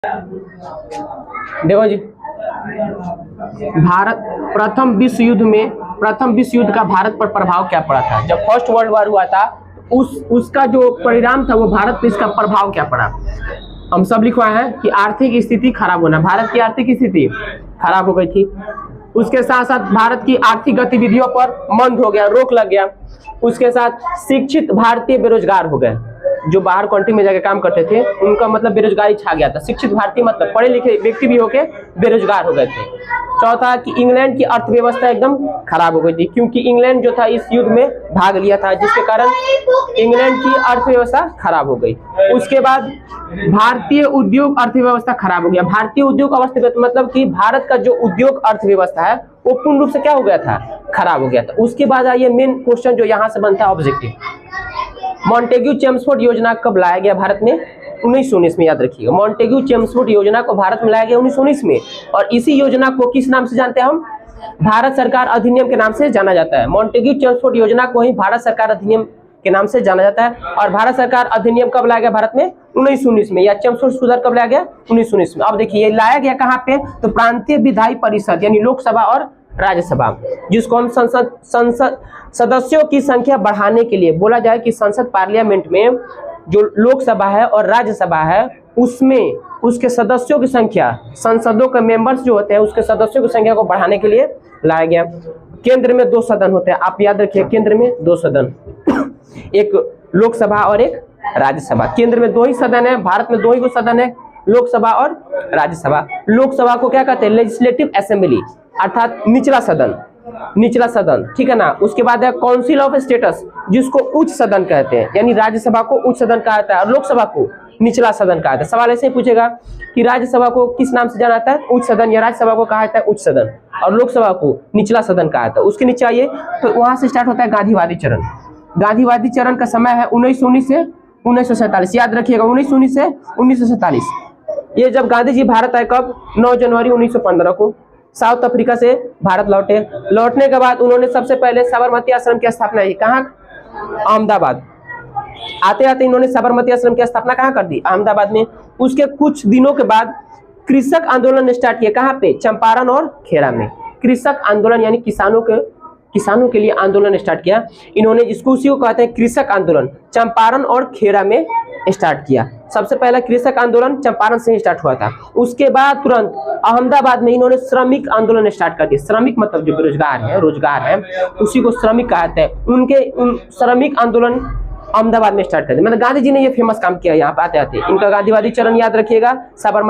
देखो जी, भारत प्रथम विश्व युद्ध का भारत पर प्रभाव क्या पड़ा था। जब फर्स्ट वर्ल्ड वॉर हुआ था उसका जो परिणाम था वो भारत पे इसका प्रभाव क्या पड़ा। हम सब लिखवाए हैं कि आर्थिक स्थिति खराब होना, भारत की आर्थिक स्थिति खराब हो गई थी। उसके साथ साथ भारत की आर्थिक गतिविधियों पर मंद हो गया, रोक लग गया। उसके साथ शिक्षित भारतीय बेरोजगार हो गए, जो बाहर कंट्री में जाकर काम करते थे उनका मतलब बेरोजगारी छा गया था। शिक्षित भारतीय मतलब पढ़े लिखे व्यक्ति भी होके बेरोजगार हो गए थे। चौथा कि इंग्लैंड की अर्थव्यवस्था एकदम खराब हो गई थी, क्योंकि इंग्लैंड जो था इस युद्ध में भाग लिया था, जिसके कारण इंग्लैंड की अर्थव्यवस्था खराब हो गई। उसके बाद भारतीय उद्योग अर्थव्यवस्था खराब हो गया। भारतीय उद्योग अर्थव्यवस्था मतलब कि भारत का जो उद्योग अर्थव्यवस्था है वो पूर्ण रूप से क्या हो गया था, खराब हो गया था। उसके बाद आइए मेन क्वेश्चन जो यहाँ से बनता है, ऑब्जेक्टिव। मॉन्टेग्यू चेम्सफोर्ड योजना कब लाया गया भारत में? 1919 में, याद रखिएगा। मॉन्टेग्यू चेम्सफोर्ड योजना को भारत में लाया गया 1919 में, और इसी योजना को किस नाम से जानते हैं हम? भारत सरकार अधिनियम के नाम से जाना जाता है। मॉन्टेग्यू चेम्सफोर्ड योजना को ही भारत सरकार अधिनियम के नाम से जाना जाता है। और भारत सरकार अधिनियम कब लाया गया भारत में? 1919 में। या चेम्सफोर्ड सुधार कब लाया गया? 1919 में। अब देखिए लाया गया कहाँ पे, तो प्रांतीय विधायी परिषद यानी लोकसभा और राज्यसभा, जिसको हम संसद सदस्यों की संख्या बढ़ाने के लिए बोला जाए कि संसद पार्लियामेंट में जो लोकसभा है और राज्यसभा है उसमें उसके सदस्यों की संख्या, संसदों के मेंबर्स जो होते हैं उसके सदस्यों की संख्या को बढ़ाने के लिए लाया गया। केंद्र में 2 सदन होते हैं, आप याद रखिए, केंद्र में 2 सदन एक लोकसभा और एक राज्यसभा। केंद्र में 2 ही सदन है, भारत में 2 ही सदन है, लोकसभा और राज्यसभा। लोकसभा को क्या कहते हैं? लेजिस्लेटिव असेंबली, अर्थात निचला सदन, ठीक है ना। उसके बाद है काउंसिल ऑफ स्टेटस, जिसको उच्च सदन कहते हैं, यानी राज्यसभा को उच्च सदन कहा जाता है और लोकसभा को निचला सदन कहा जाता है। सवाल ऐसे ही पूछेगा कि राज्यसभा को किस नाम से जाना जाता है? उच्च सदन, या राज्यसभा को कहा जाता है उच्च सदन, और लोकसभा को निचला सदन कहा जाता है। उसके नीचे आइए तो वहां से स्टार्ट होता है गांधीवादी चरण। गांधीवादी चरण का समय है 1919 से 1947, याद रखिएगा, 1919 से 1947। ये जब गांधी जी भारत आए, कब? 9 जनवरी 1915 को। साउथ अफ्रीका से भारत लौटे। लौटने के बाद उन्होंने सबसे पहले साबरमती आश्रम की स्थापना की। कहाँ? अहमदाबाद। आते आते इन्होंने साबरमती आश्रम की स्थापना कहाँ कर दी? अहमदाबाद में। उसके कुछ दिनों के बाद कृषक आंदोलन स्टार्ट किया। कहाँ पे? चंपारण और खेड़ा में। कृषक आंदोलन यानी किसानों के लिए आंदोलन स्टार्ट किया इन्होंने। इसको उसी को कहते हैं कृषक आंदोलन। चंपारण और खेड़ा में स्टार्ट किया। सबसे पहला कृषक आंदोलन चंपारण से ही स्टार्ट हुआ था। उसके बाद तुरंत अहमदाबाद में इन्होंने श्रमिक आंदोलन स्टार्ट कर दिया। श्रमिक मतलब जो बेरोजगार है, रोजगार है, उसी को श्रमिक कहते हैं। उन श्रमिक आंदोलन अहमदाबाद में स्टार्ट कर दिया। मतलब गांधी जी ने ये फेमस काम किया। यहाँ पे आते आते इनका गांधीवादी चरण याद रखिएगा। साबरमती